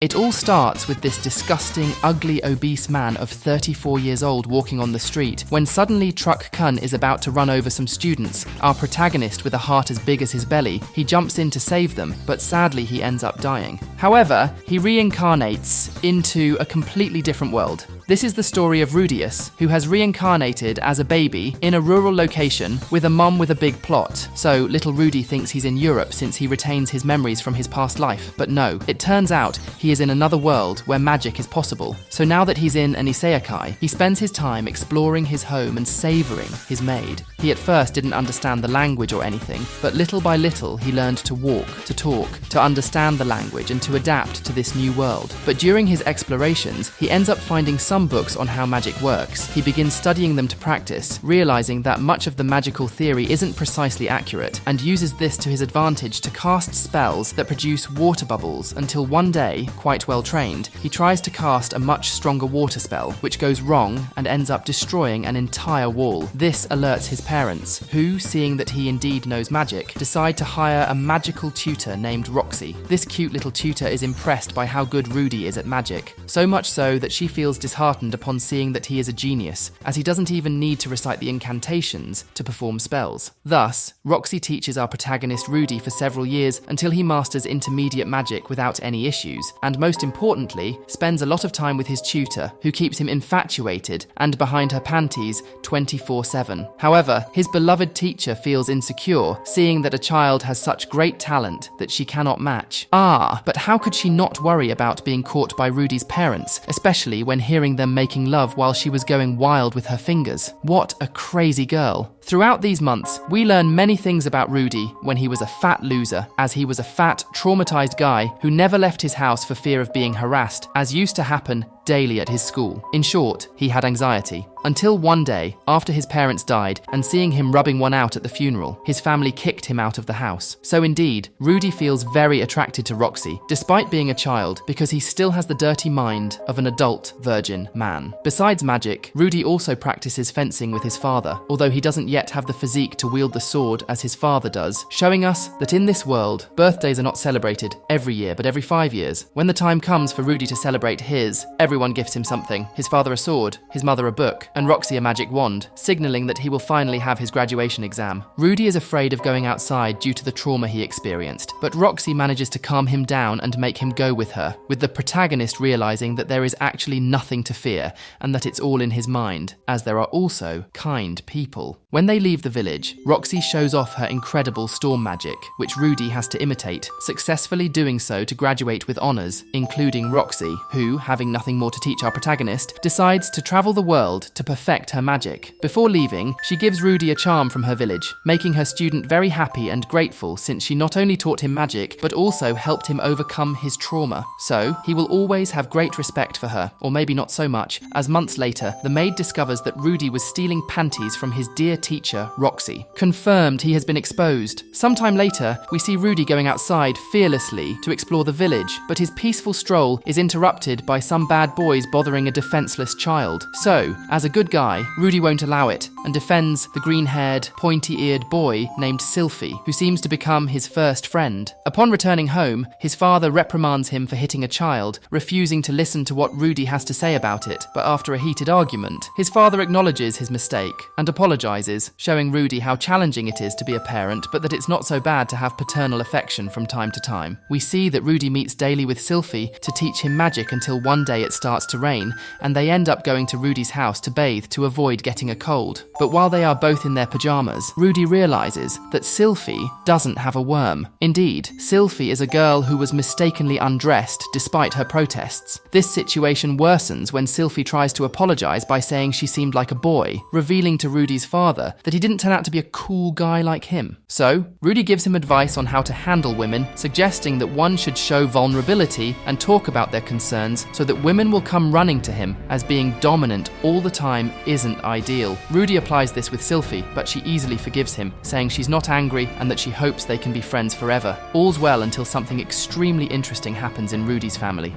It all starts with this disgusting, ugly, obese man of 34 years old walking on the street, when suddenly Truck Kun is about to run over some students. Our protagonist, with a heart as big as his belly, he jumps in to save them, but sadly he ends up dying. However, he reincarnates into a completely different world. This is the story of Rudius, who has reincarnated as a baby in a rural location with a mum with a big plot. So little Rudy thinks he's in Europe since he retains his memories from his past life. But no, it turns out he is in another world where magic is possible. So now that he's in an isekai, he spends his time exploring his home and savouring his maid. He at first didn't understand the language or anything, but little by little he learned to walk, to talk, to understand the language and to adapt to this new world. But during his explorations, he ends up finding some books on how magic works. He begins studying them to practice, realizing that much of the magical theory isn't precisely accurate, and uses this to his advantage to cast spells that produce water bubbles until one day, quite well trained, he tries to cast a much stronger water spell, which goes wrong and ends up destroying an entire wall. This alerts his parents, who, seeing that he indeed knows magic, decide to hire a magical tutor named Roxy. This cute little tutor is impressed by how good Rudy is at magic, so much so that she feels disheartened upon seeing that he is a genius, as he doesn't even need to recite the incantations to perform spells. Thus, Roxy teaches our protagonist Rudy for several years until he masters intermediate magic without any issues, and most importantly, spends a lot of time with his tutor, who keeps him infatuated and behind her panties 24/7. However, his beloved teacher feels insecure, seeing that a child has such great talent that she cannot match. But how could she not worry about being caught by Rudy's parents, especially when hearing them making love while she was going wild with her fingers? What a crazy girl. Throughout these months, we learn many things about Rudy when he was a fat loser, as he was a fat, traumatized guy who never left his house for fear of being harassed, as used to happen daily at his school. In short, he had anxiety. Until one day, after his parents died, and seeing him rubbing one out at the funeral, his family kicked him out of the house. So indeed, Rudy feels very attracted to Roxy, despite being a child, because he still has the dirty mind of an adult virgin man. Besides magic, Rudy also practices fencing with his father, although he doesn't yet have the physique to wield the sword as his father does, showing us that in this world, birthdays are not celebrated every year, but every 5 years. When the time comes for Rudy to celebrate his, everyone gifts him something. His father a sword, his mother a book, and Roxy a magic wand, signaling that he will finally have his graduation exam. Rudy is afraid of going outside due to the trauma he experienced, but Roxy manages to calm him down and make him go with her, with the protagonist realizing that there is actually nothing to fear and that it's all in his mind, as there are also kind people. When they leave the village, Roxy shows off her incredible storm magic, which Rudy has to imitate, successfully doing so to graduate with honors, including Roxy, who, having nothing more to teach our protagonist, decides to travel the world to perfect her magic. Before leaving, she gives Rudy a charm from her village, making her student very happy and grateful since she not only taught him magic, but also helped him overcome his trauma. So, he will always have great respect for her, or maybe not so much, as months later, the maid discovers that Rudy was stealing panties from his dear teacher, Roxy. Confirmed he has been exposed. Sometime later, we see Rudy going outside fearlessly to explore the village, but his peaceful stroll is interrupted by some bad boys bothering a defenseless child. So, as a good guy, Rudy won't allow it, and defends the green-haired, pointy-eared boy named Sylphie, who seems to become his first friend. Upon returning home, his father reprimands him for hitting a child, refusing to listen to what Rudy has to say about it, but after a heated argument, his father acknowledges his mistake and apologizes, showing Rudy how challenging it is to be a parent, but that it's not so bad to have paternal affection from time to time. We see that Rudy meets daily with Sylphie to teach him magic until one day it starts to rain, and they end up going to Rudy's house to bathe to avoid getting a cold. But while they are both in their pajamas, Rudy realizes that Sylphie doesn't have a worm. Indeed, Sylphie is a girl who was mistakenly undressed despite her protests. This situation worsens when Sylphie tries to apologize by saying she seemed like a boy, revealing to Rudy's father that he didn't turn out to be a cool guy like him. So, Rudy gives him advice on how to handle women, suggesting that one should show vulnerability and talk about their concerns so that women will come running to him, as being dominant all the time isn't ideal. Rudy applies this with Sylphie, but she easily forgives him, saying she's not angry and that she hopes they can be friends forever. All's well until something extremely interesting happens in Rudy's family.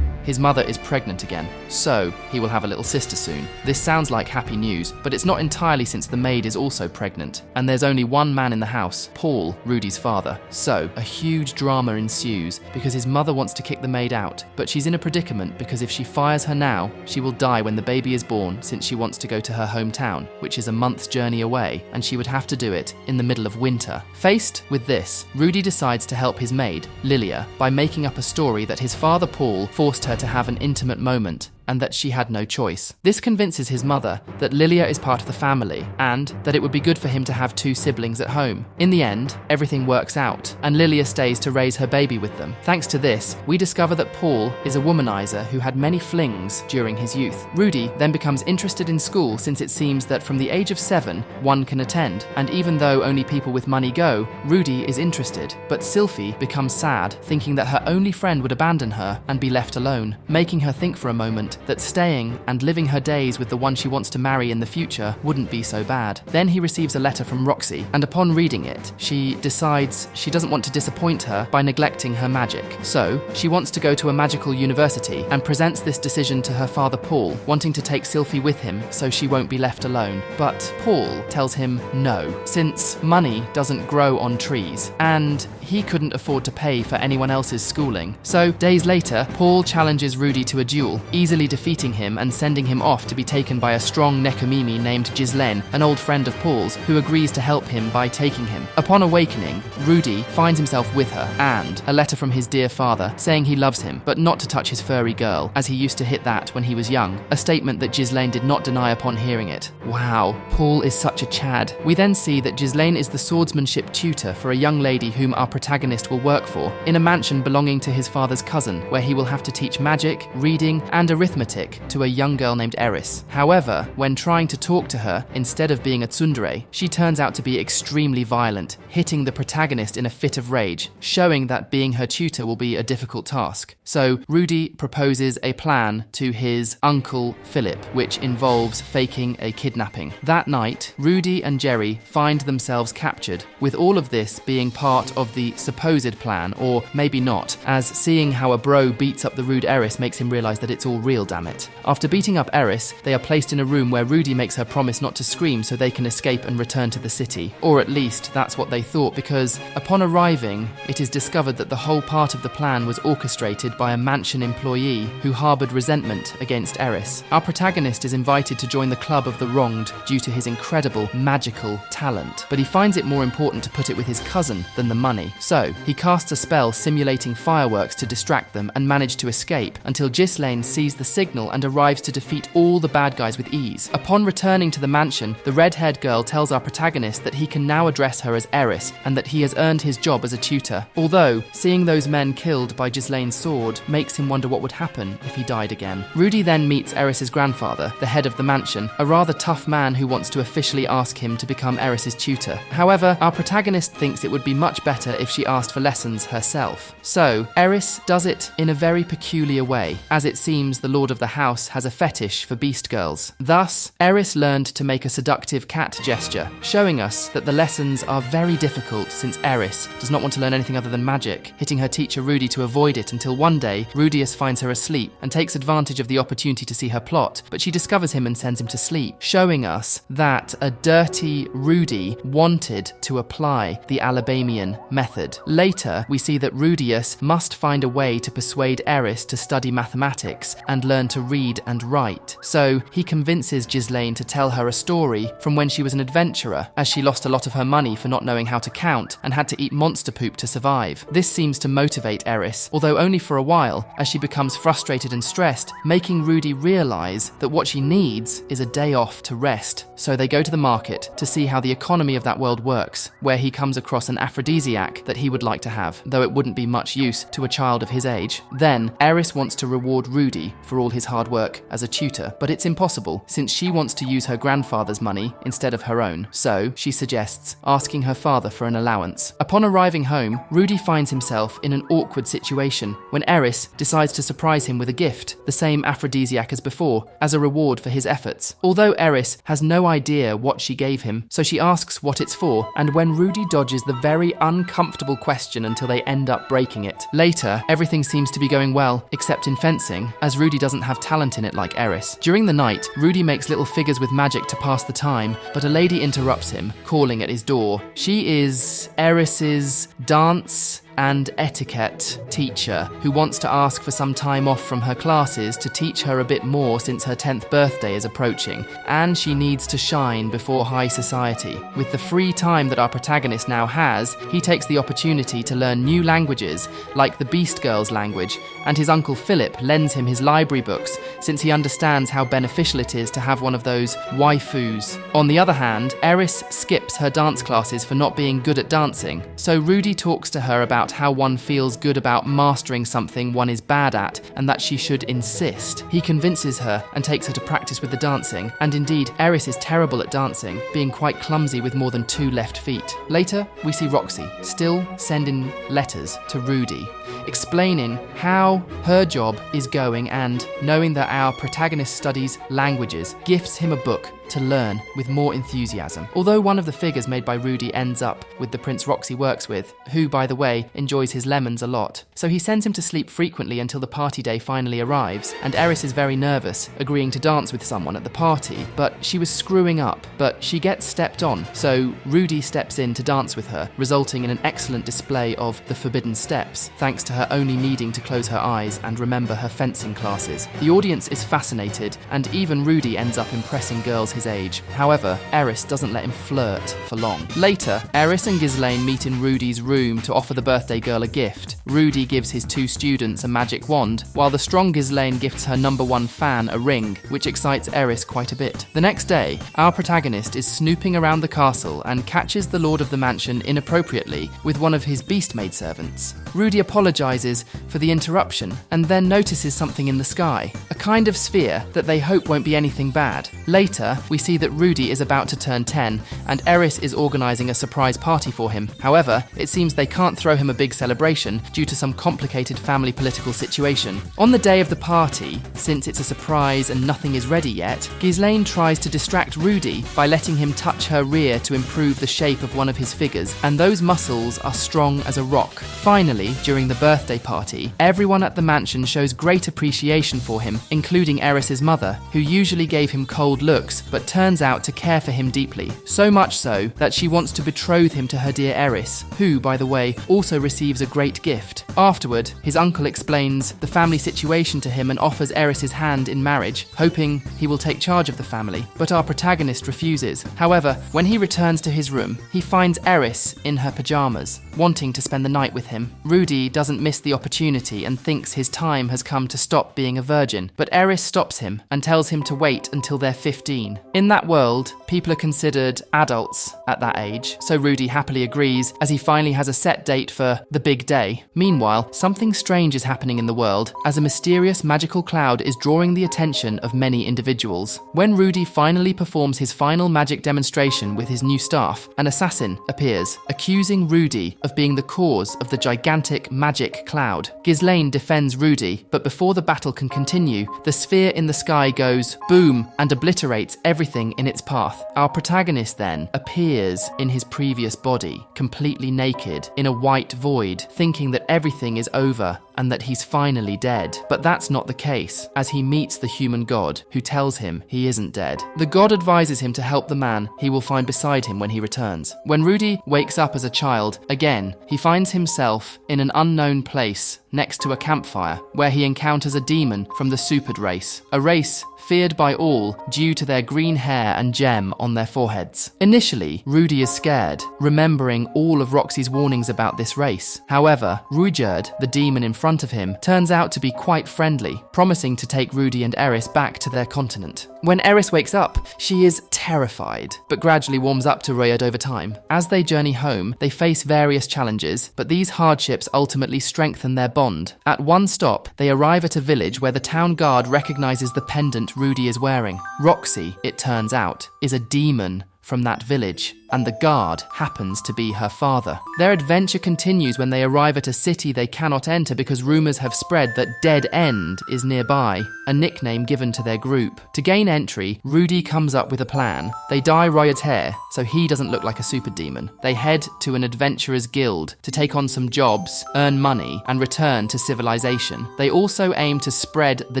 his mother is pregnant again, so he will have a little sister soon. This sounds like happy news, but it's not entirely since the maid is also pregnant, and there's only one man in the house, Paul, Rudy's father. So, a huge drama ensues because his mother wants to kick the maid out, but she's in a predicament because if she fires her now, she will die when the baby is born since she wants to go to her hometown, which is a month's journey away, and she would have to do it in the middle of winter. Faced with this, Rudy decides to help his maid, Lilia, by making up a story that his father Paul forced her to have an intimate moment and that she had no choice. This convinces his mother that Lilia is part of the family and that it would be good for him to have 2 siblings at home. In the end, everything works out and Lilia stays to raise her baby with them. Thanks to this, we discover that Paul is a womanizer who had many flings during his youth. Rudy then becomes interested in school since it seems that from the age of 7, one can attend, and even though only people with money go, Rudy is interested. But Sylphie becomes sad, thinking that her only friend would abandon her and be left alone, making her think for a moment that staying and living her days with the one she wants to marry in the future wouldn't be so bad. Then he receives a letter from Roxy, and upon reading it, she decides she doesn't want to disappoint her by neglecting her magic. So, she wants to go to a magical university and presents this decision to her father Paul, wanting to take Sylphie with him so she won't be left alone. But Paul tells him no, since money doesn't grow on trees, and he couldn't afford to pay for anyone else's schooling. So, days later, Paul challenges Rudy to a duel, easily defeating him and sending him off to be taken by a strong Nekomimi named Ghislaine, an old friend of Paul's, who agrees to help him by taking him. Upon awakening, Rudy finds himself with her, and a letter from his dear father saying he loves him, but not to touch his furry girl, as he used to hit that when he was young, a statement that Ghislaine did not deny upon hearing it. Wow, Paul is such a Chad. We then see that Ghislaine is the swordsmanship tutor for a young lady whom our protagonist will work for, in a mansion belonging to his father's cousin, where he will have to teach magic, reading, and arithmetic to a young girl named Eris. However, when trying to talk to her, instead of being a tsundere, she turns out to be extremely violent, hitting the protagonist in a fit of rage, showing that being her tutor will be a difficult task. So, Rudy proposes a plan to his uncle Philip, which involves faking a kidnapping. That night, Rudy and Jerry find themselves captured, with all of this being part of the supposed plan, or maybe not, as seeing how a bro beats up the rude Eris makes him realise that it's all real, damn it. After beating up Eris, they are placed in a room where Rudy makes her promise not to scream so they can escape and return to the city. Or at least, that's what they thought, because upon arriving, it is discovered that the whole part of the plan was orchestrated by a mansion employee who harboured resentment against Eris. Our protagonist is invited to join the club of the wronged due to his incredible magical talent, but he finds it more important to put it with his cousin than the money. So, he casts a spell simulating fireworks to distract them and manage to escape until Ghislaine sees the signal and arrives to defeat all the bad guys with ease. Upon returning to the mansion, the red-haired girl tells our protagonist that he can now address her as Eris and that he has earned his job as a tutor. Although, seeing those men killed by Ghislaine's sword makes him wonder what would happen if he died again. Rudy then meets Eris's grandfather, the head of the mansion, a rather tough man who wants to officially ask him to become Eris's tutor. However, our protagonist thinks it would be much better if she asked for lessons herself. So, Eris does it in a very peculiar way, as it seems the lord of the house has a fetish for beast girls. Thus, Eris learned to make a seductive cat gesture, showing us that the lessons are very difficult since Eris does not want to learn anything other than magic, hitting her teacher Rudy to avoid it until one day, Rudius finds her asleep and takes advantage of the opportunity to see her plot, but she discovers him and sends him to sleep, showing us that a dirty Rudy wanted to apply the Alabamian method. Later, we see that Rudius must find a way to persuade Eris to study mathematics and learn to read and write. So he convinces Ghislaine to tell her a story from when she was an adventurer, as she lost a lot of her money for not knowing how to count and had to eat monster poop to survive. This seems to motivate Eris, although only for a while, as she becomes frustrated and stressed, making Rudy realise that what she needs is a day off to rest. So they go to the market to see how the economy of that world works, where he comes across an aphrodisiac that he would like to have, though it wouldn't be much use to a child of his age. Then, Eris wants to reward Rudy for for all his hard work as a tutor, but it's impossible since she wants to use her grandfather's money instead of her own. So she suggests asking her father for an allowance. Upon arriving home, Rudy finds himself in an awkward situation when Eris decides to surprise him with a gift, the same aphrodisiac as before, as a reward for his efforts. Although Eris has no idea what she gave him, so she asks what it's for, and when Rudy dodges the very uncomfortable question until they end up breaking it. Later, everything seems to be going well, except in fencing, as Rudy doesn't have talent in it like Eris. During the night, Rudy makes little figures with magic to pass the time, but a lady interrupts him, calling at his door. She is Eris's dance and etiquette teacher who wants to ask for some time off from her classes to teach her a bit more since her 10th birthday is approaching, and she needs to shine before high society. With the free time that our protagonist now has, he takes the opportunity to learn new languages, like the Beast Girl's language, and his uncle Philip lends him his library books since he understands how beneficial it is to have one of those waifus. On the other hand, Eris skips her dance classes for not being good at dancing, so Rudy talks to her about how one feels good about mastering something one is bad at and that she should insist. He convinces her and takes her to practice with the dancing, and indeed, Eris is terrible at dancing, being quite clumsy with more than 2 left feet. Later, we see Roxy still sending letters to Rudy, explaining how her job is going, and knowing that our protagonist studies languages, gifts him a book to learn with more enthusiasm. Although one of the figures made by Rudy ends up with the prince Roxy works with, who, by the way, enjoys his lemons a lot. So he sends him to sleep frequently until the party day finally arrives, and Eris is very nervous, agreeing to dance with someone at the party, but she was screwing up, but she gets stepped on, so Rudy steps in to dance with her, resulting in an excellent display of the forbidden steps, thanks to her only needing to close her eyes and remember her fencing classes. The audience is fascinated, and even Rudy ends up impressing girls his age. However, Eris doesn't let him flirt for long. Later, Eris and Ghislaine meet in Rudy's room to offer the birthday girl a gift. Rudy gives his 2 students a magic wand, while the strong Ghislaine gifts her #1 fan a ring, which excites Eris quite a bit. The next day, our protagonist is snooping around the castle and catches the lord of the mansion inappropriately with one of his beast maidservants. Rudy apologizes for the interruption and then notices something in the sky, a kind of sphere that they hope won't be anything bad. Later, we see that Rudy is about to turn 10 and Eris is organizing a surprise party for him. However, it seems they can't throw him a big celebration due to some complicated family political situation. On the day of the party, since it's a surprise and nothing is ready yet, Ghislaine tries to distract Rudy by letting him touch her rear to improve the shape of one of his figures, and those muscles are strong as a rock. Finally, during the birthday party, everyone at the mansion shows great appreciation for him, including Eris's mother, who usually gave him cold looks, but turns out to care for him deeply. So much so that she wants to betroth him to her dear Eris, who, by the way, also receives a great gift. Afterward, his uncle explains the family situation to him and offers Eris's hand in marriage, hoping he will take charge of the family, but our protagonist refuses. However, when he returns to his room, he finds Eris in her pajamas, wanting to spend the night with him. Rudy doesn't miss the opportunity and thinks his time has come to stop being a virgin, but Eris stops him and tells him to wait until they're 15. In that world, people are considered adults at that age, so Rudy happily agrees as he finally has a set date for the big day. Meanwhile, something strange is happening in the world as a mysterious magical cloud is drawing the attention of many individuals. When Rudy finally performs his final magic demonstration with his new staff, an assassin appears, accusing Rudy of being the cause of the gigantic magic cloud. Ghislaine defends Rudy, but before the battle can continue, the sphere in the sky goes boom and obliterates everything in its path. Our protagonist then appears in his previous body, completely naked, in a white void, thinking that everything is over and that he's finally dead. But that's not the case, as he meets the human god, who tells him he isn't dead. The god advises him to help the man he will find beside him when he returns. When Rudy wakes up as a child, again, he finds himself in an unknown place next to a campfire, where he encounters a demon from the Supered race, a race feared by all due to their green hair and gem on their foreheads. Initially, Rudy is scared, remembering all of Roxy's warnings about this race. However, Ruijerd, the demon in front of him, turns out to be quite friendly, promising to take Rudy and Eris back to their continent. When Eris wakes up, she is terrified, but gradually warms up to Rudyard over time. As they journey home, they face various challenges, but these hardships ultimately strengthen their bond. At one stop, they arrive at a village where the town guard recognizes the pendant Rudy is wearing. Roxy, it turns out, is a demon from that village, and the guard happens to be her father. Their adventure continues when they arrive at a city they cannot enter because rumors have spread that Dead End is nearby, a nickname given to their group. To gain entry, Rudy comes up with a plan. They dye Rudyard's hair so he doesn't look like a super demon. They head to an adventurers guild to take on some jobs, earn money, and return to civilization. They also aim to spread the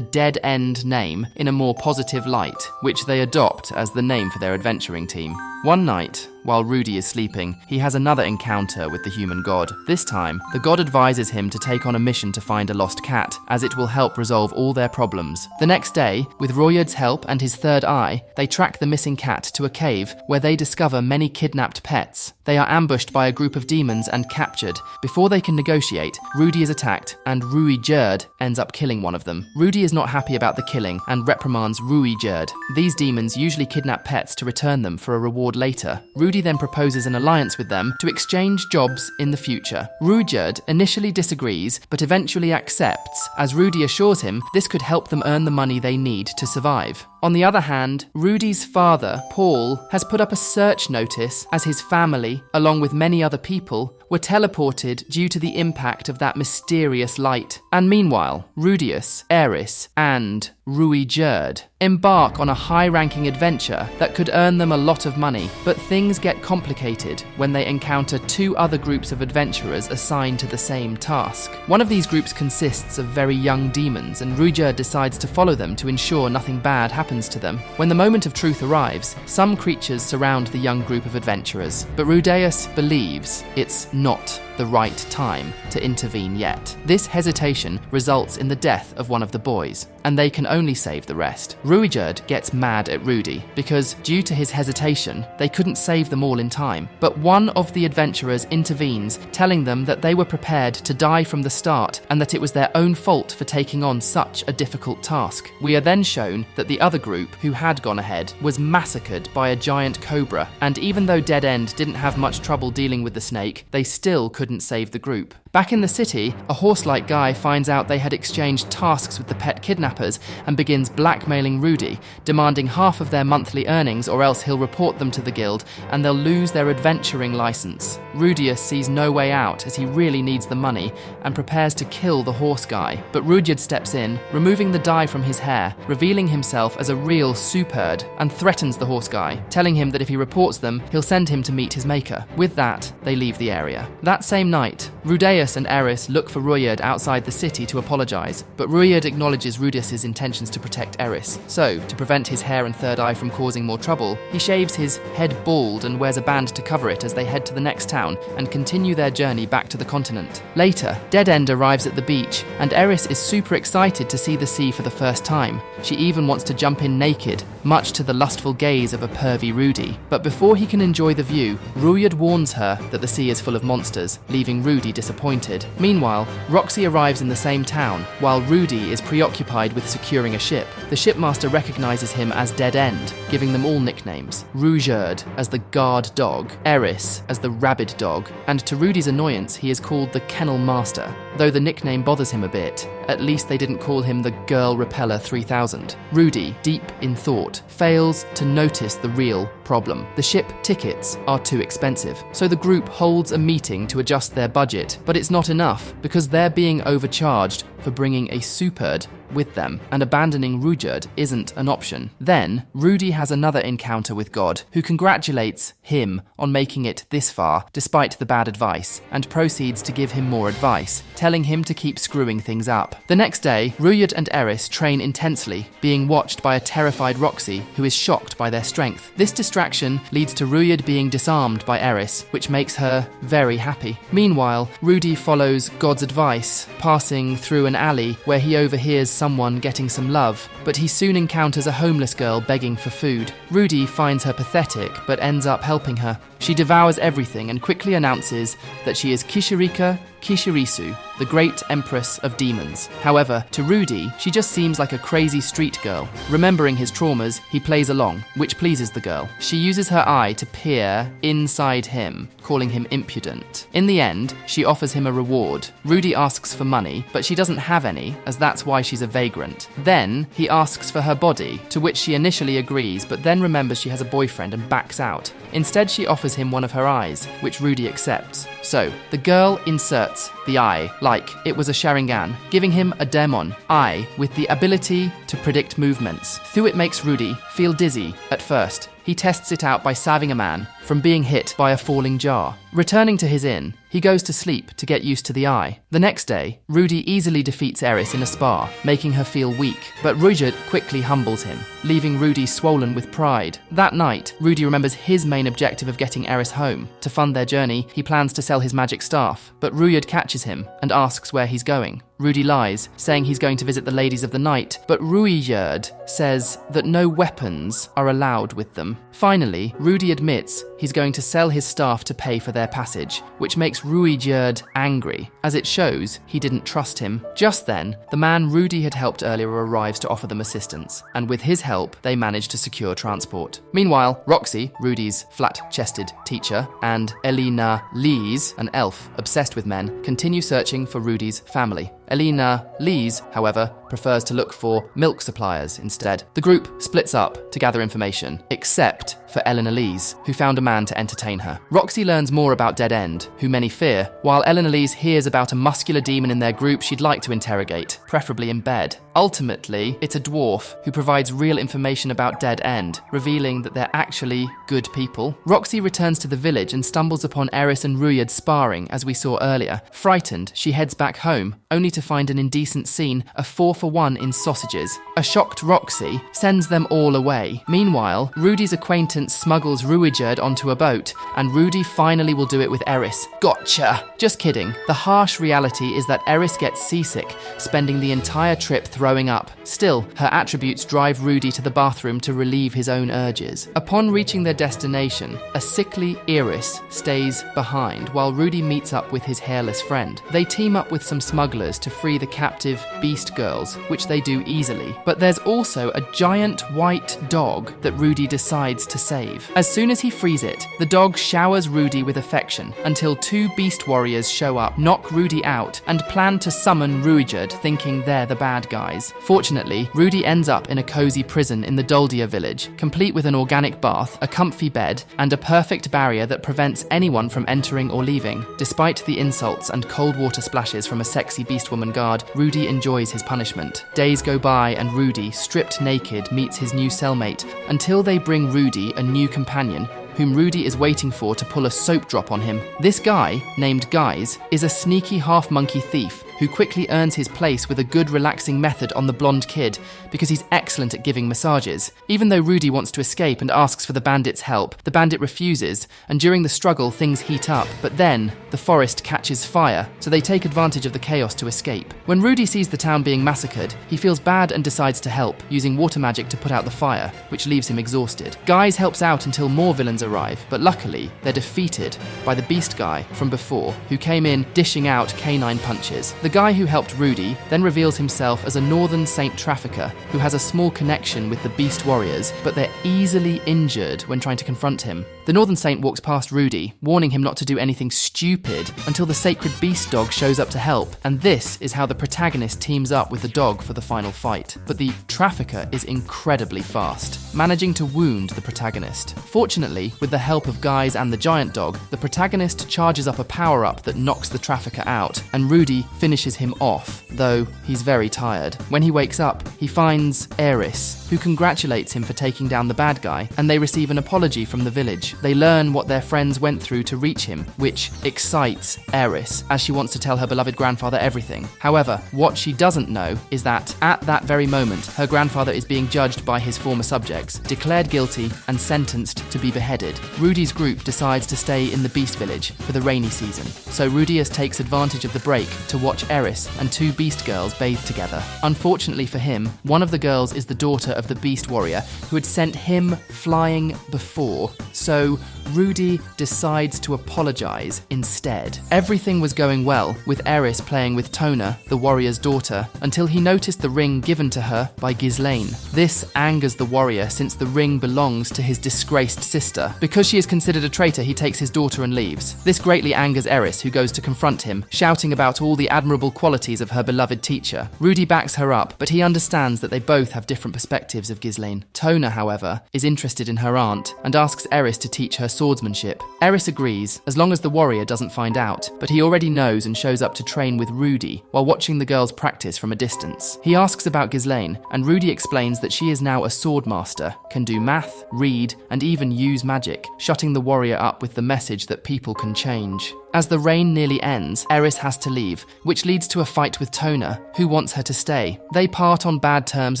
Dead End name in a more positive light, which they adopt as the name for their adventuring team. One night, while Rudy is sleeping, he has another encounter with the human god. This time, the god advises him to take on a mission to find a lost cat, as it will help resolve all their problems. The next day, with Rudyard's help and his third eye, they track the missing cat to a cave where they discover many kidnapped pets. They are ambushed by a group of demons and captured. Before they can negotiate, Rudy is attacked, and Rudyard ends up killing one of them. Rudy is not happy about the killing and reprimands Rudyard. These demons usually kidnap pets to return them for a reward later. Rudy then proposes an alliance with them to exchange jobs in the future. Rudyard initially disagrees, but eventually accepts, as Rudy assures him this could help them earn the money they need to survive. On the other hand, Rudy's father, Paul, has put up a search notice as his family, along with many other people, were teleported due to the impact of that mysterious light. And meanwhile, Rudius, Eris, and Rudyard embark on a high-ranking adventure that could earn them a lot of money, but things get complicated when they encounter two other groups of adventurers assigned to the same task. One of these groups consists of very young demons, and Rudyard decides to follow them to ensure nothing bad happens to them. When the moment of truth arrives, some creatures surround the young group of adventurers, but Rudeus believes it's not the right time to intervene yet. This hesitation results in the death of one of the boys, and they can only save the rest. Rudyard gets mad at Rudy because, due to his hesitation, they couldn't save them all in time. But one of the adventurers intervenes, telling them that they were prepared to die from the start and that it was their own fault for taking on such a difficult task. We are then shown that the other group, who had gone ahead, was massacred by a giant cobra, and even though Dead End didn't have much trouble dealing with the snake, they still couldn't save the group. Back in the city, a horse-like guy finds out they had exchanged tasks with the pet kidnappers and begins blackmailing Rudy, demanding half of their monthly earnings or else he'll report them to the guild and they'll lose their adventuring license. Rudius sees no way out as he really needs the money and prepares to kill the horse guy, but Rudyard steps in, removing the dye from his hair, revealing himself as a real superd, and threatens the horse guy, telling him that if he reports them, he'll send him to meet his maker. With that, they leave the area. That same night, Rudeus and Eris look for Rudyard outside the city to apologize, but Rudyard acknowledges Rudius's intentions to protect Eris. So, to prevent his hair and third eye from causing more trouble, he shaves his head bald and wears a band to cover it as they head to the next town and continue their journey back to the continent. Later, Dead End arrives at the beach, and Eris is super excited to see the sea for the first time. She even wants to jump in naked, much to the lustful gaze of a pervy Rudy. But before he can enjoy the view, Rudyard warns her that the sea is full of monsters, leaving Rudy disappointed. Meanwhile, Roxy arrives in the same town, while Rudy is preoccupied with securing a ship. The shipmaster recognizes him as Dead End, giving them all nicknames. Rudyard as the guard dog, Eris as the rabid dog, and to Rudy's annoyance, he is called the Kennel Master. Though the nickname bothers him a bit, at least they didn't call him the Girl Repeller 3000. Rudy, deep in thought, fails to notice the real problem. The ship tickets are too expensive, so the group holds a meeting to adjust their budget, but it's not enough because they're being overcharged for bringing a superd with them, and abandoning Rudyard isn't an option. Then, Rudy has another encounter with God, who congratulates him on making it this far, despite the bad advice, and proceeds to give him more advice, telling him to keep screwing things up. The next day, Rudyard and Eris train intensely, being watched by a terrified Roxy, who is shocked by their strength. This distraction leads to Rudyard being disarmed by Eris, which makes her very happy. Meanwhile, Rudy follows God's advice, passing through an alley where he overhears someone getting some love, but he soon encounters a homeless girl begging for food. Rudy finds her pathetic, but ends up helping her. She devours everything and quickly announces that she is Kishirika Kishirisu, the great empress of demons. However, to Rudy, she just seems like a crazy street girl. Remembering his traumas, he plays along, which pleases the girl. She uses her eye to peer inside him, calling him impudent. In the end, she offers him a reward. Rudy asks for money, but she doesn't have any, as that's why she's a vagrant. Then, he asks for her body, to which she initially agrees, but then remembers she has a boyfriend and backs out. Instead, she offers him one of her eyes, which Rudy accepts. So, the girl inserts the eye, like it was a Sharingan, giving him a demon eye with the ability to predict movements. Though it makes Rudy feel dizzy at first, he tests it out by saving a man from being hit by a falling jar. Returning to his inn, he goes to sleep to get used to the eye. The next day, Rudy easily defeats Eris in a spa, making her feel weak, but Ruijerd quickly humbles him, leaving Rudy swollen with pride. That night, Rudy remembers his main objective of getting Eris home. To fund their journey, he plans to sell his magic staff, but Ruijerd catches him and asks where he's going. Rudy lies, saying he's going to visit the ladies of the night, but Ruijerd says that no weapons are allowed with them. Finally, Rudy admits he's going to sell his staff to pay for their passage, which makes Ruijerd angry, as it shows he didn't trust him. Just then, the man Rudy had helped earlier arrives to offer them assistance, and with his help, they manage to secure transport. Meanwhile, Roxy, Rudy's flat-chested teacher, and Elena Lees, an elf obsessed with men, continue searching for Rudy's family. Elena Lees, however, prefers to look for milk suppliers instead. The group splits up to gather information, except for Eleanor Lees, who found a man to entertain her. Roxy learns more about Dead End, who many fear, while Eleanor Lees hears about a muscular demon in their group she'd like to interrogate, preferably in bed. Ultimately, it's a dwarf who provides real information about Dead End, revealing that they're actually good people. Roxy returns to the village and stumbles upon Eris and Ruijerd sparring, as we saw earlier. Frightened, she heads back home, only to find an indecent scene, a 4-for-1 in sausages. A shocked Roxy sends them all away. Meanwhile, Rudy's acquaintance smuggles Ruijerd onto a boat, and Rudy finally will do it with Eris. Gotcha! Just kidding. The harsh reality is that Eris gets seasick, spending the entire trip throwing up. Still, her attributes drive Rudy to the bathroom to relieve his own urges. Upon reaching their destination, a sickly Eris stays behind while Rudy meets up with his hairless friend. They team up with some smugglers to free the captive beast girls, which they do easily. But there's also a giant white dog that Rudy decides to save. As soon as he frees it, the dog showers Rudy with affection until 2 beast warriors show up, knock Rudy out, and plan to summon Ruijerd, thinking they're the bad guys. Fortunately, Rudy ends up in a cozy prison in the Doldia village, complete with an organic bath, a comfy bed, and a perfect barrier that prevents anyone from entering or leaving. Despite the insults and cold water splashes from a sexy beast woman guard, Rudy enjoys his punishment. Days go by and Rudy, stripped naked, meets his new cellmate, until they bring Rudy a new companion, whom Rudy is waiting for to pull a soap drop on him. This guy, named Guys, is a sneaky half-monkey thief who quickly earns his place with a good relaxing method on the blonde kid because he's excellent at giving massages. Even though Rudy wants to escape and asks for the bandit's help, the bandit refuses, and during the struggle things heat up. But then, the forest catches fire, so they take advantage of the chaos to escape. When Rudy sees the town being massacred, he feels bad and decides to help, using water magic to put out the fire, which leaves him exhausted. Guys helps out until more villains arrive, but luckily, they're defeated by the beast guy from before, who came in dishing out canine punches. The guy who helped Rudy then reveals himself as a Northern Saint trafficker who has a small connection with the Beast Warriors, but they're easily injured when trying to confront him. The Northern Saint walks past Rudy, warning him not to do anything stupid, until the sacred beast dog shows up to help, and this is how the protagonist teams up with the dog for the final fight. But the trafficker is incredibly fast, managing to wound the protagonist. Fortunately, with the help of Guys and the giant dog, the protagonist charges up a power-up that knocks the trafficker out, and Rudy finishes him off, though he's very tired. When he wakes up, he finds Eris, who congratulates him for taking down the bad guy, and they receive an apology from the village. They learn what their friends went through to reach him, which excites Eris, as she wants to tell her beloved grandfather everything. However, what she doesn't know is that, at that very moment, her grandfather is being judged by his former subjects, declared guilty, and sentenced to be beheaded. Rudy's group decides to stay in the Beast Village for the rainy season, so Rudius takes advantage of the break to watch Eris and 2 beast girls bathe together. Unfortunately for him, one of the girls is the daughter of the beast warrior who had sent him flying before, so So Rudy decides to apologize instead. Everything was going well, with Eris playing with Tona, the warrior's daughter, until he noticed the ring given to her by Ghislaine. This angers the warrior since the ring belongs to his disgraced sister. Because she is considered a traitor, he takes his daughter and leaves. This greatly angers Eris, who goes to confront him, shouting about all the admirable qualities of her beloved teacher. Rudy backs her up, but he understands that they both have different perspectives of Ghislaine. Tona, however, is interested in her aunt and asks Eris to teach her swordsmanship. Eris agrees, as long as the warrior doesn't find out, but he already knows and shows up to train with Rudy while watching the girls practice from a distance. He asks about Ghislaine, and Rudy explains that she is now a sword master, can do math, read, and even use magic, shutting the warrior up with the message that people can change. As the rain nearly ends, Eris has to leave, which leads to a fight with Tona, who wants her to stay. They part on bad terms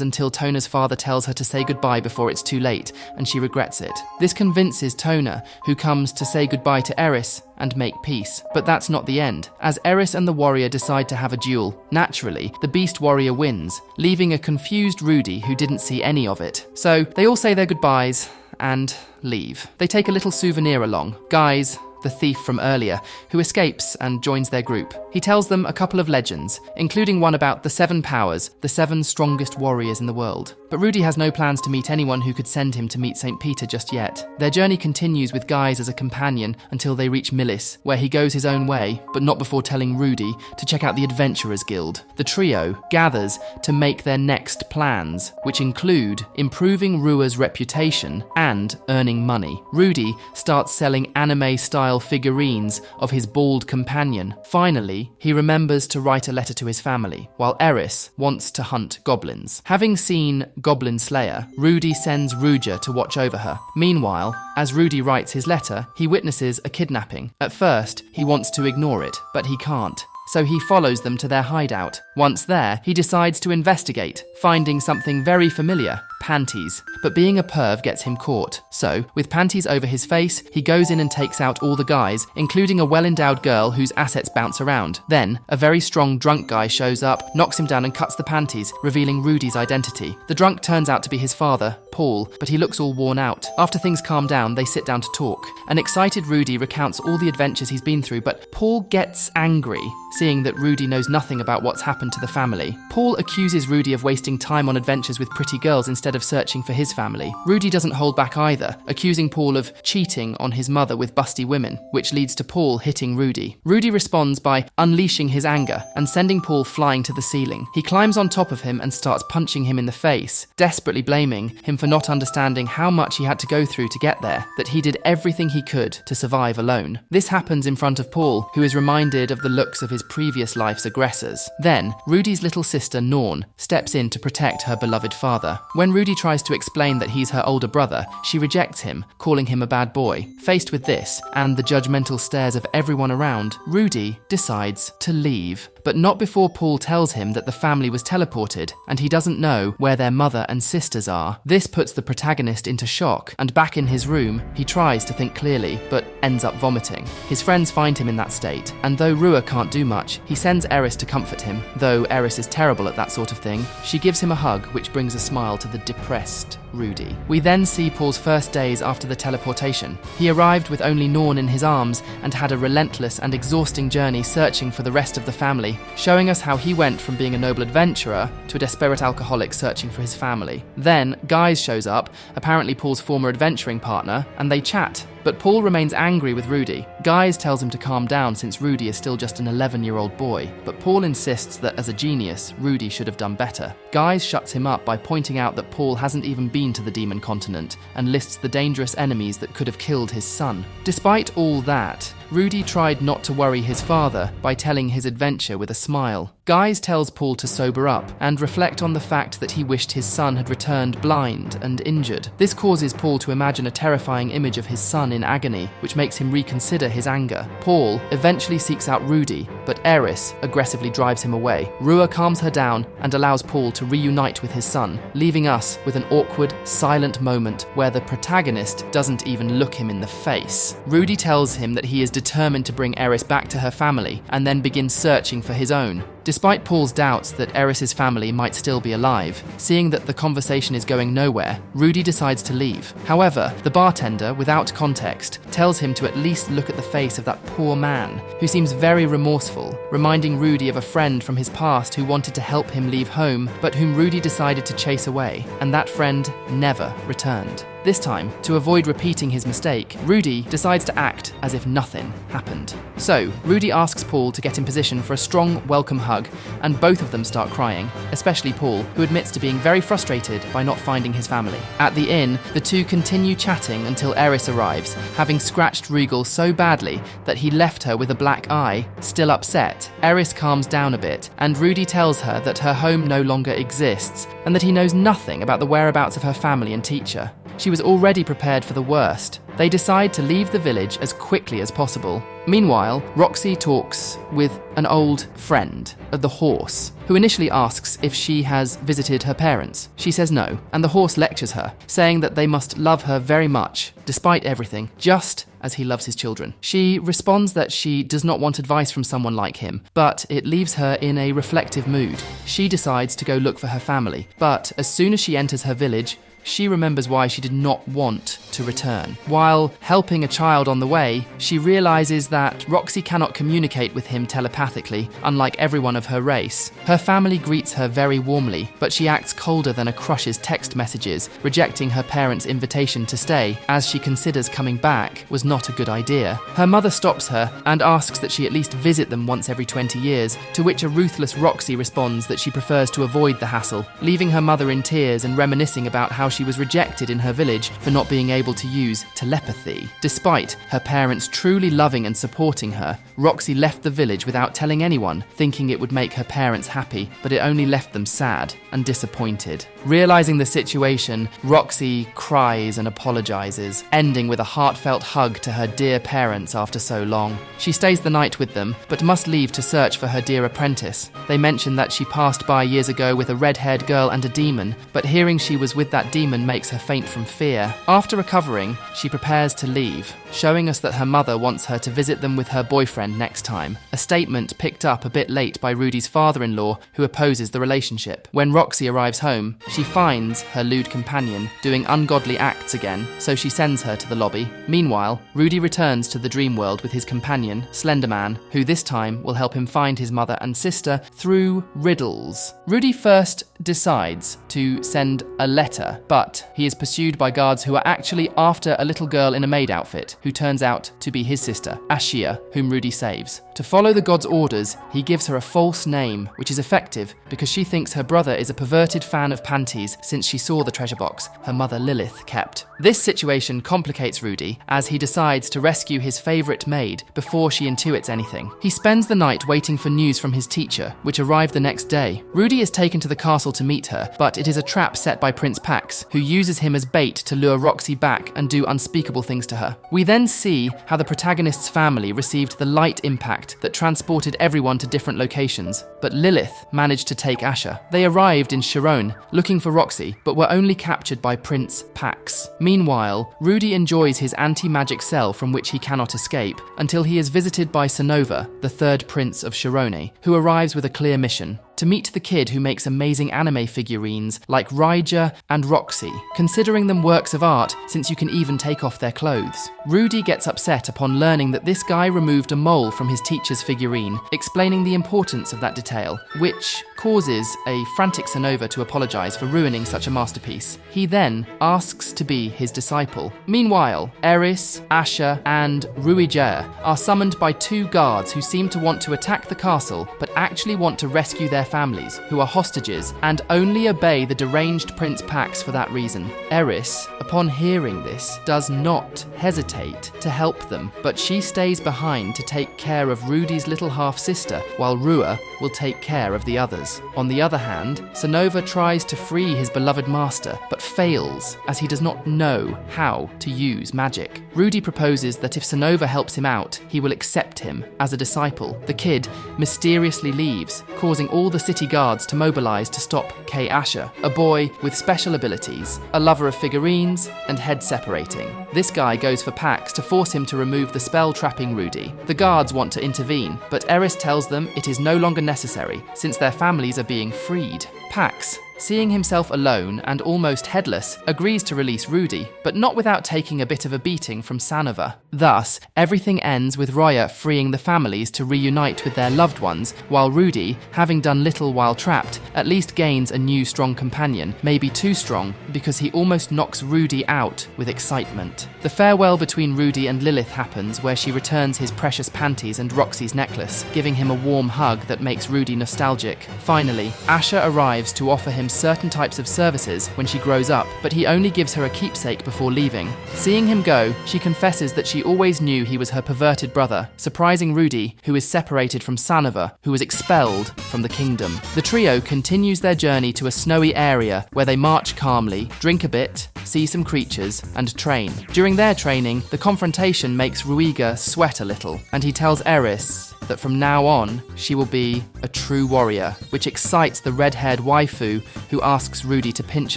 until Tona's father tells her to say goodbye before it's too late, and she regrets it. This convinces Tona, who comes to say goodbye to Eris and make peace. But that's not the end, as Eris and the warrior decide to have a duel. Naturally, the beast warrior wins, leaving a confused Rudy who didn't see any of it. So they all say their goodbyes and leave. They take a little souvenir along. Guys, the thief from earlier, who escapes and joins their group. He tells them a couple of legends, including one about the 7 powers, the 7 strongest warriors in the world. But Rudy has no plans to meet anyone who could send him to meet St. Peter just yet. Their journey continues with Guys as a companion until they reach Millis, where he goes his own way, but not before telling Rudy to check out the Adventurers Guild. The trio gathers to make their next plans, which include improving Rua's reputation and earning money. Rudy starts selling anime-style figurines of his bald companion. Finally, he remembers to write a letter to his family, while Eris wants to hunt goblins. Having seen Goblin Slayer, Rudy sends Ruja to watch over her. Meanwhile, as Rudy writes his letter, he witnesses a kidnapping. At first, he wants to ignore it, but he can't. So he follows them to their hideout. Once there, he decides to investigate, finding something very familiar, panties. But being a perv gets him caught. So, with panties over his face, he goes in and takes out all the guys, including a well-endowed girl whose assets bounce around. Then, a very strong drunk guy shows up, knocks him down and cuts the panties, revealing Rudy's identity. The drunk turns out to be his father, Paul, but he looks all worn out. After things calm down, they sit down to talk. An excited Rudy recounts all the adventures he's been through, but Paul gets angry, seeing that Rudy knows nothing about what's happened to the family. Paul accuses Rudy of wasting time on adventures with pretty girls instead of searching for his family. Rudy doesn't hold back either, accusing Paul of cheating on his mother with busty women, which leads to Paul hitting Rudy. Rudy responds by unleashing his anger and sending Paul flying to the ceiling. He climbs on top of him and starts punching him in the face, desperately blaming him for not understanding how much he had to go through to get there, that he did everything he could to survive alone. This happens in front of Paul, who is reminded of the looks of his previous life's aggressors. Then, Rudy's little sister, Norn, steps in to protect her beloved father. When Rudy tries to explain that he's her older brother, she rejects him, calling him a bad boy. Faced with this, and the judgmental stares of everyone around, Rudy decides to leave. But not before Paul tells him that the family was teleported, and he doesn't know where their mother and sisters are. This puts the protagonist into shock, and back in his room, he tries to think clearly, but ends up vomiting. His friends find him in that state, and though Rua can't do much, he sends Eris to comfort him. Though Eris is terrible at that sort of thing, she gives him a hug, which brings a smile to the depressed Rudy. We then see Paul's first days after the teleportation. He arrived with only Norn in his arms and had a relentless and exhausting journey searching for the rest of the family, showing us how he went from being a noble adventurer to a desperate alcoholic searching for his family. Then, Guys shows up, apparently Paul's former adventuring partner, and they chat. But Paul remains angry with Rudy. Guys tells him to calm down since Rudy is still just an 11-year-old boy, but Paul insists that as a genius, Rudy should have done better. Guys shuts him up by pointing out that Paul hasn't even been to the demon continent and lists the dangerous enemies that could have killed his son. Despite all that, Rudy tried not to worry his father by telling his adventure with a smile. Guys tells Paul to sober up and reflect on the fact that he wished his son had returned blind and injured. This causes Paul to imagine a terrifying image of his son in agony, which makes him reconsider his anger. Paul eventually seeks out Rudy, but Eris aggressively drives him away. Rua calms her down and allows Paul to reunite with his son, leaving us with an awkward, silent moment where the protagonist doesn't even look him in the face. Rudy tells him that he is determined to bring Eris back to her family and then begins searching for his own. Despite Paul's doubts that Eris's family might still be alive, seeing that the conversation is going nowhere, Rudy decides to leave. However, the bartender, without context, tells him to at least look at the face of that poor man, who seems very remorseful, reminding Rudy of a friend from his past who wanted to help him leave home, but whom Rudy decided to chase away, and that friend never returned. This time, to avoid repeating his mistake, Rudy decides to act as if nothing happened. So, Rudy asks Paul to get in position for a strong, welcome hug, and both of them start crying, especially Paul, who admits to being very frustrated by not finding his family. At the inn, the two continue chatting until Eris arrives, having scratched Regal so badly that he left her with a black eye. Still upset, Eris calms down a bit, and Rudy tells her that her home no longer exists, and that he knows nothing about the whereabouts of her family and teacher. She was already prepared for the worst. They decide to leave the village as quickly as possible. Meanwhile, Roxy talks with an old friend, the horse, who initially asks if she has visited her parents. She says no, and the horse lectures her, saying that they must love her very much, despite everything, just as he loves his children. She responds that she does not want advice from someone like him, but it leaves her in a reflective mood. She decides to go look for her family, but as soon as she enters her village, she remembers why she did not want to return. While helping a child on the way, she realizes that Roxy cannot communicate with him telepathically, unlike everyone of her race. Her family greets her very warmly, but she acts colder than a crush's text messages, rejecting her parents' invitation to stay, as she considers coming back was not a good idea. Her mother stops her and asks that she at least visit them once every 20 years, to which a ruthless Roxy responds that she prefers to avoid the hassle, leaving her mother in tears and reminiscing about how she was rejected in her village for not being able to use telepathy. Despite her parents truly loving and supporting her, Roxy left the village without telling anyone, thinking it would make her parents happy, but it only left them sad and disappointed. Realizing the situation, Roxy cries and apologizes, ending with a heartfelt hug to her dear parents after so long. She stays the night with them, but must leave to search for her dear apprentice. They mention that she passed by years ago with a red-haired girl and a demon, but hearing she was with that demon makes her faint from fear. After recovering, she prepares to leave, showing us that her mother wants her to visit them with her boyfriend next time, a statement picked up a bit late by Rudy's father-in-law, who opposes the relationship. When Roxy arrives home, she finds her lewd companion doing ungodly acts again, so she sends her to the lobby. Meanwhile, Rudy returns to the dream world with his companion, Slenderman, who this time will help him find his mother and sister through riddles. Rudy first decides to send a letter, but he is pursued by guards who are actually after a little girl in a maid outfit, who turns out to be his sister, Ashia, whom Rudy saves. To follow the god's orders, he gives her a false name, which is effective because she thinks her brother is a perverted fan of panties since she saw the treasure box her mother Lilith kept. This situation complicates Rudy as he decides to rescue his favourite maid before she intuits anything. He spends the night waiting for news from his teacher, which arrived the next day. Rudy is taken to the castle to meet her, but it is a trap set by Prince Pax, who uses him as bait to lure Roxy back and do unspeakable things to her. We then see how the protagonist's family received the light impact that transported everyone to different locations, but Lilith managed to take Asher. They arrived in Sharon, looking for Roxy, but were only captured by Prince Pax. Meanwhile, Rudy enjoys his anti-magic cell from which he cannot escape, until he is visited by Sonova, the third prince of Sharone, who arrives with a clear mission: to meet the kid who makes amazing anime figurines like Raija and Roxy, considering them works of art since you can even take off their clothes. Rudy gets upset upon learning that this guy removed a mole from his teacher's figurine, explaining the importance of that detail, which causes a frantic Sonova to apologize for ruining such a masterpiece. He then asks to be his disciple. Meanwhile, Eris, Asher, and Ruija are summoned by two guards who seem to want to attack the castle, but actually want to rescue their families, who are hostages, and only obey the deranged Prince Pax for that reason. Eris, upon hearing this, does not hesitate to help them, but she stays behind to take care of Rudy's little half-sister, while Rua will take care of the others. falls. On the other hand, Sanova tries to free his beloved master, but fails as he does not know how to use magic. Rudy proposes that if Sanova helps him out, he will accept him as a disciple. The kid mysteriously leaves, causing all the city guards to mobilize to stop Kay Asher, a boy with special abilities, a lover of figurines, and head separating. This guy goes for Pax to force him to remove the spell trapping Rudy. The guards want to intervene, but Eris tells them it is no longer necessary, since their families are being freed. Pax, seeing himself alone and almost headless, agrees to release Rudy, but not without taking a bit of a beating from Sanova. Thus, everything ends with Roya freeing the families to reunite with their loved ones, while Rudy, having done little while trapped, at least gains a new strong companion, maybe too strong, because he almost knocks Rudy out with excitement. The farewell between Rudy and Lilith happens, where she returns his precious panties and Roxy's necklace, giving him a warm hug that makes Rudy nostalgic. Finally, Asher arrives to offer him certain types of services when she grows up, but he only gives her a keepsake before leaving. Seeing him go, she confesses that she always knew he was her perverted brother, surprising Rudy, who is separated from Sanova, who was expelled from the kingdom. The trio continues their journey to a snowy area where they march calmly, drink a bit, see some creatures, and train. During their training, the confrontation makes Ruiga sweat a little, and he tells Eris that from now on, she will be a true warrior, which excites the red-haired waifu who asks Rudy to pinch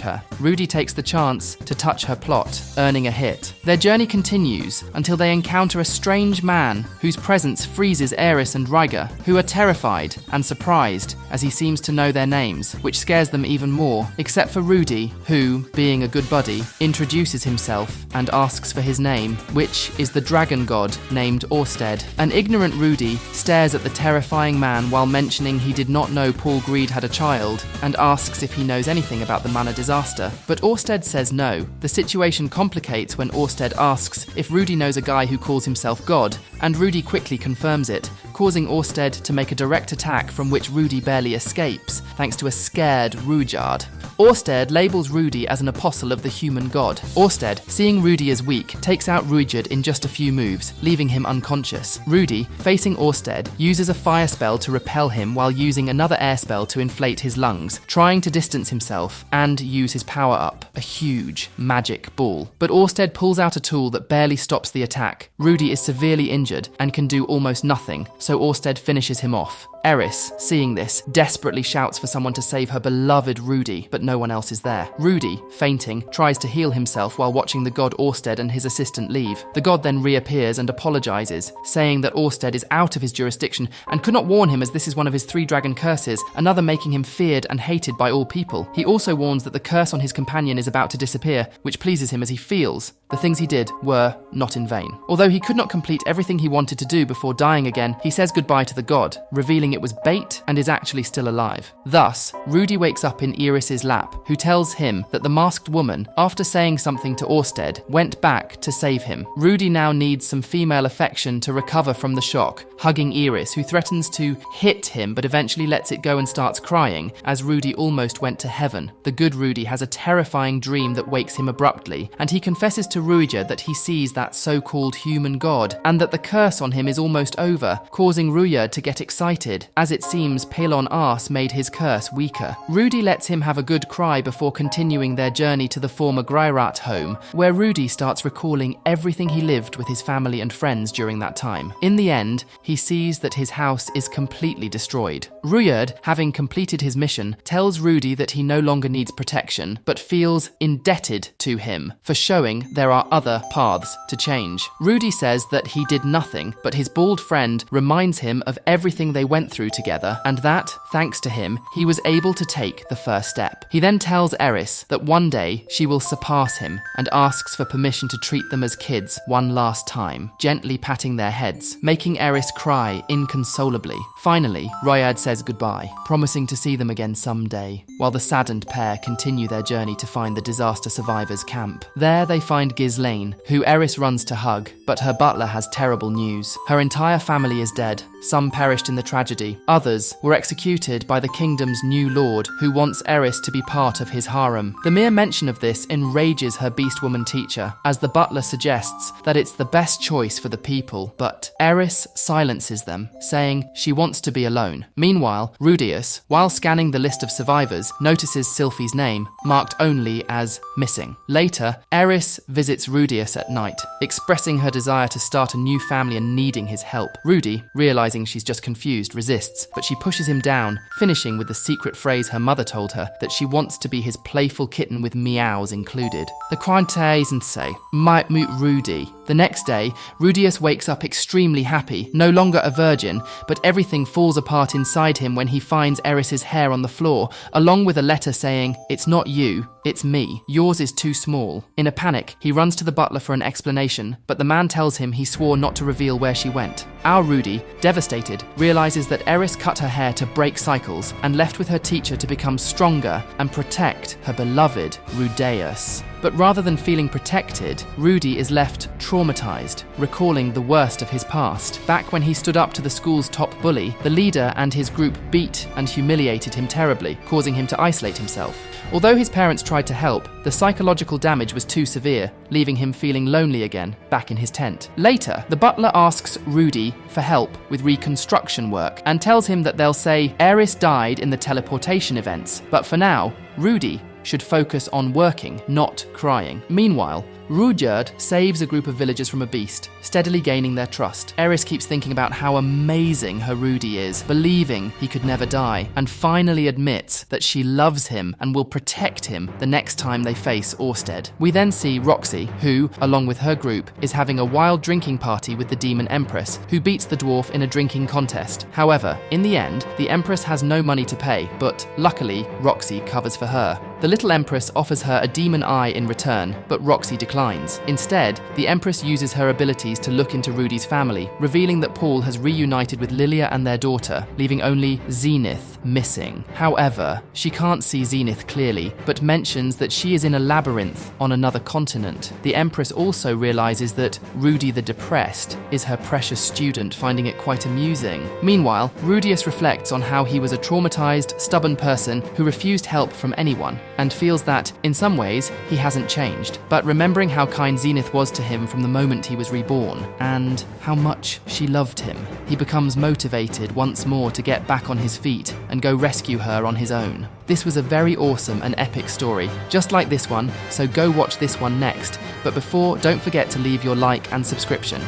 her. Rudy takes the chance to touch her plot, earning a hit. Their journey continues until they encounter a strange man whose presence freezes Eris and Riga, who are terrified and surprised as he seems to know their names, which scares them even more, except for Rudy, who, being a good buddy, introduces himself and asks for his name, which is the dragon god named Orsted. An ignorant Rudy stares at the terrifying man while mentioning he did not know Paul Greed had a child, and asks if he knows anything about the manor disaster. But Orsted says no. The situation complicates when Orsted asks if Rudy knows a guy who calls himself God, and Rudy quickly confirms it, causing Orsted to make a direct attack from which Rudy barely escapes, thanks to a scared Ruijard. Orsted labels Rudy as an apostle of the human god. Orsted, seeing Rudy as weak, takes out Ruijard in just a few moves, leaving him unconscious. Rudy, facing Orsted, uses a fire spell to repel him while using another air spell to inflate his lungs, trying to distance himself and use his power-up, a huge magic ball. But Orsted pulls out a tool that barely stops the attack. Rudy is severely injured and can do almost nothing, so Orsted finishes him off. Eris, seeing this, desperately shouts for someone to save her beloved Rudy, but no one else is there. Rudy, fainting, tries to heal himself while watching the god Orsted and his assistant leave. The god then reappears and apologizes, saying that Orsted is out of his jurisdiction and could not warn him as this is one of his 3 dragon curses, another making him feared and hated by all people. He also warns that the curse on his companion is about to disappear, which pleases him as he feels the things he did were not in vain. Although he could not complete everything he wanted to do before dying again, he says goodbye to the god, revealing it was bait and is actually still alive. Thus, Rudy wakes up in Iris's lap, who tells him that the masked woman, after saying something to Orsted, went back to save him. Rudy now needs some female affection to recover from the shock, hugging Iris, who threatens to hit him but eventually lets it go and starts crying, as Rudy almost went to heaven. The good Rudy has a terrifying dream that wakes him abruptly, and he confesses to Ruijard that he sees that so-called human god, and that the curse on him is almost over, causing Ruijard to get excited, as it seems Pelon Ars made his curse weaker. Rudy lets him have a good cry before continuing their journey to the former Greirat home, where Rudy starts recalling everything he lived with his family and friends during that time. In the end, he sees that his house is completely destroyed. Ruijard, having completed his mission, tells Rudy that he no longer needs protection, but feels indebted to him for showing there are other paths to change. Rudy says that he did nothing, but his bald friend reminds him of everything they went through together, and that, thanks to him, he was able to take the first step. He then tells Eris that one day she will surpass him and asks for permission to treat them as kids one last time, gently patting their heads, making Eris cry inconsolably. Finally, Ryad says goodbye, promising to see them again someday, while the saddened pair continue their journey to find the disaster survivors' camp. There they find Ghislaine, who Eris runs to hug, but her butler has terrible news. Her entire family is dead, Some perished in the tragedy. Others were executed by the kingdom's new lord, who wants Eris to be part of his harem. The mere mention of this enrages her beast woman teacher, as the butler suggests that it's the best choice for the people, but Eris silences them, saying she wants to be alone. Meanwhile, Rudius, while scanning the list of survivors, notices Sylphie's name, marked only as missing. Later, Eris visits Rudius at night, expressing her desire to start a new family and needing his help. Rudy, realizing she's just confused, resists, but she pushes him down, finishing with the secret phrase her mother told her, that she wants to be his playful kitten with meows included. The Quantais and say, might meet Rudy. The next day, Rudius wakes up extremely happy, no longer a virgin, but everything falls apart inside him when he finds Eris's hair on the floor, along with a letter saying, "It's not you, it's me. Yours is too small." In a panic, he runs to the butler for an explanation, but the man tells him he swore not to reveal where she went. Our Rudy, devastated, realizes that Eris cut her hair to break cycles and left with her teacher to become stronger and protect her beloved Rudeus. But rather than feeling protected, Rudy is left traumatized, recalling the worst of his past. Back when he stood up to the school's top bully, the leader and his group beat and humiliated him terribly, causing him to isolate himself. Although his parents tried to help, the psychological damage was too severe, leaving him feeling lonely again, back in his tent. Later, the butler asks Rudy for help with reconstruction work and tells him that they'll say Eris died in the teleportation events, but for now, Rudy should focus on working, not crying. Meanwhile, Rudyard saves a group of villagers from a beast, steadily gaining their trust. Eris keeps thinking about how amazing her Rudy is, believing he could never die, and finally admits that she loves him and will protect him the next time they face Orsted. We then see Roxy, who, along with her group, is having a wild drinking party with the Demon Empress, who beats the dwarf in a drinking contest. However, in the end, the Empress has no money to pay, but luckily, Roxy covers for her. The little Empress offers her a demon eye in return, but Roxy declines. Instead, the Empress uses her abilities to look into Rudy's family, revealing that Paul has reunited with Lilia and their daughter, leaving only Zenith missing. However, she can't see Zenith clearly, but mentions that she is in a labyrinth on another continent. The Empress also realizes that Rudy the Depressed is her precious student, finding it quite amusing. Meanwhile, Rudius reflects on how he was a traumatized, stubborn person who refused help from anyone, and feels that, in some ways, he hasn't changed. But remembering how kind Zenith was to him from the moment he was reborn, and how much she loved him, he becomes motivated once more to get back on his feet and go rescue her on his own. This was a very awesome and epic story, just like this one, so go watch this one next. But before, don't forget to leave your like and subscription.